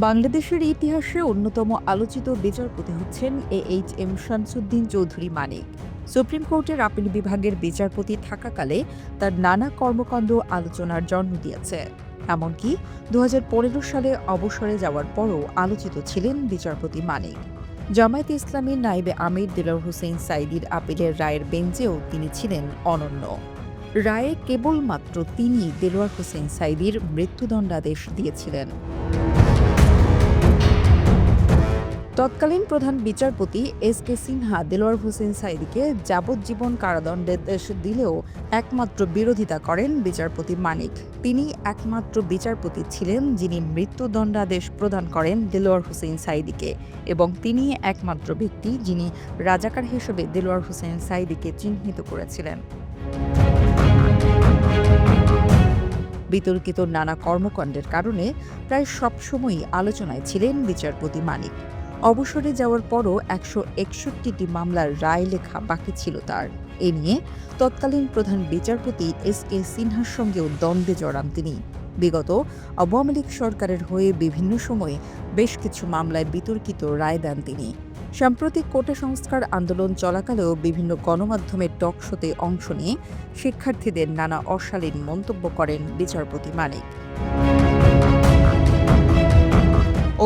বাংলাদেশের ইতিহাসে অন্যতম আলোচিত বিচারপতি হচ্ছেন AHM শামসুদ্দিন চৌধুরী মানিক। সুপ্রিম কোর্টের আপিল বিভাগের বিচারপতি থাকাকালে তার নানা কর্মকাণ্ড আলোচনার জন্ম দিয়েছে। এমনকি 2015 সালে অবসরে যাওয়ার পরও আলোচিত ছিলেন বিচারপতি মানিক। জামায়াতে ইসলামীর নায়েবে আমির দেলোয়ার হোসেন সাঈদীর আপিলের রায়ের বেঞ্চেও তিনি ছিলেন অনন্য। রায়ে কেবলমাত্র তিনি দেলোয়ার হোসেন সাঈদীর মৃত্যুদণ্ডাদেশ দিয়েছিলেন। তৎকালীন প্রধান বিচারপতি SK সিনহা দেলোয়ার হোসেন সাঈদীকে যাবজ্জীবন কারাদণ্ডাদেশ দিলেও একমাত্র বিরোধিতা করেন বিচারপতি মানিক। তিনি একমাত্র বিচারপতি ছিলেন যিনি মৃত্যুদণ্ডাদেশ প্রদান করেন দেলোয়ার হোসেন সাঈদীকে, এবং তিনি একমাত্র ব্যক্তি যিনি রাজাকার হিসেবে দেলোয়ার হোসেন সাঈদীকে চিহ্নিত করেছিলেন। বিতর্কিত নানা কর্মকাণ্ডের কারণে প্রায় সবসময়ই আলোচনায় ছিলেন বিচারপতি মানিক। অবসরে যাওয়ার পরও 161টি মামলার রায় লেখা বাকি ছিল তার। এ নিয়ে তৎকালীন প্রধান বিচারপতি SK সিনহার সঙ্গেও দ্বন্দ্বে জড়ান তিনি। বিগত আওয়ামী লীগ সরকারের হয়ে বিভিন্ন সময়ে বেশ কিছু মামলায় বিতর্কিত রায় দেন তিনি। সাম্প্রতিক কোটা সংস্কার আন্দোলন চলাকালেও বিভিন্ন গণমাধ্যমের টক শোতে অংশ নিয়ে শিক্ষার্থীদের নানা অশালীন মন্তব্য করেন বিচারপতি মানিক।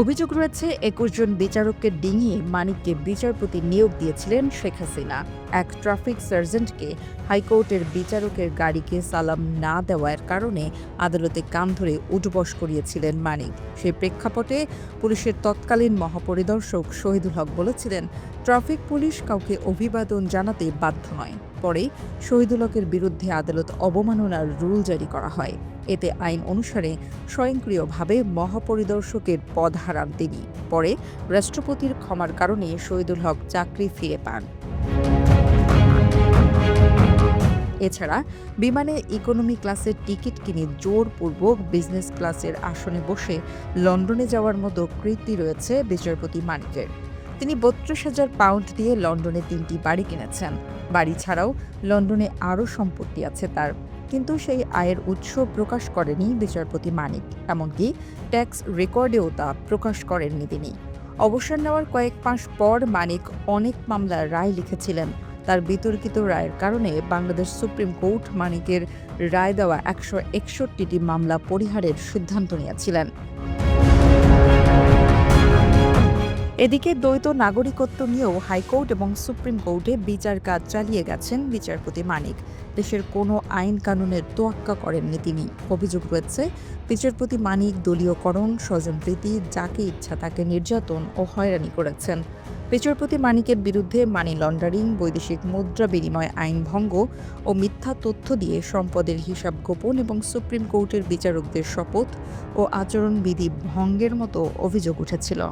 অভিযোগ রয়েছে 21 জন বিচারককে ডিঙিয়ে মানিককে বিচারপতি নিয়োগ দিয়েছিলেন শেখ হাসিনা। এক ট্রাফিক সার্জেন্টকে হাইকোর্টের বিচারকের গাড়িকে সালাম না দেওয়ার কারণে আদালতে কান ধরে উঠবস করিয়েছিলেন মানিক। সেই প্রেক্ষাপটে পুলিশের তৎকালীন মহাপরিদর্শক শহীদুল হক বলেছিলেন, ট্রাফিক পুলিশ কাউকে অভিবাদন জানাতে বাধ্য নয়। পরে শহীদুল হকের বিরুদ্ধে আদালত অবমাননার রুল জারি করা হয়। এতে আইন অনুসারে স্বয়ংক্রিয়ভাবে মহাপরিদর্শকের পদ হারান তিনি। পরে রাষ্ট্রপতির ক্ষমার কারণে শহীদুল হক চাকরি ফিরে পান। এছাড়া বিমানে ইকোনমি ক্লাসের টিকিট কিনে জোরপূর্বক বিজনেস ক্লাসের আসনে বসে লন্ডনে যাওয়ার মতো কীর্তি রয়েছে বিচারপতি মানিকের। তিনি 32,000 পাউন্ড দিয়ে লন্ডনে 3টি বাড়ি কিনেছেন। বাড়ি ছাড়াও লন্ডনে আরও সম্পত্তি আছে তার, কিন্তু সেই আয়ের উৎস প্রকাশ করেনি বিচারপতি মানিক। এমনকি ট্যাক্স রেকর্ডেও তা প্রকাশ করেননি তিনি। অবসর নেওয়ার কয়েক মাস পর মানিক অনেক মামলার রায় লিখেছিলেন। তার বিতর্কিত রায়ের কারণে বাংলাদেশ সুপ্রিম কোর্ট মানিকের রায় দেওয়া 161টি মামলা পরিহারের সিদ্ধান্ত নিয়েছিলেন। এদিকে দ্বৈত নাগরিকত্ব নিয়েও হাইকোর্ট এবং সুপ্রিম কোর্টে বিচার কাজ চালিয়ে গেছেন বিচারপতি মানিক। দেশের কোনো আইন কানুনের তোয়াক্কা করেননি তিনি। অভিযোগ রয়েছে, বিচারপতি মানিক দলীয়করণ, স্বজনপ্রীতি, যাকে ইচ্ছা তাকে নির্যাতন ও হয়রানি করেছেন। বিচারপতি মানিকের বিরুদ্ধে মানি লন্ডারিং, বৈদেশিক মুদ্রা বিনিময় আইন ভঙ্গ ও মিথ্যা তথ্য দিয়ে সম্পদের হিসাব গোপন এবং সুপ্রিম কোর্টের বিচারকদের শপথ ও আচরণবিধি ভঙ্গের মতো অভিযোগ উঠেছিল।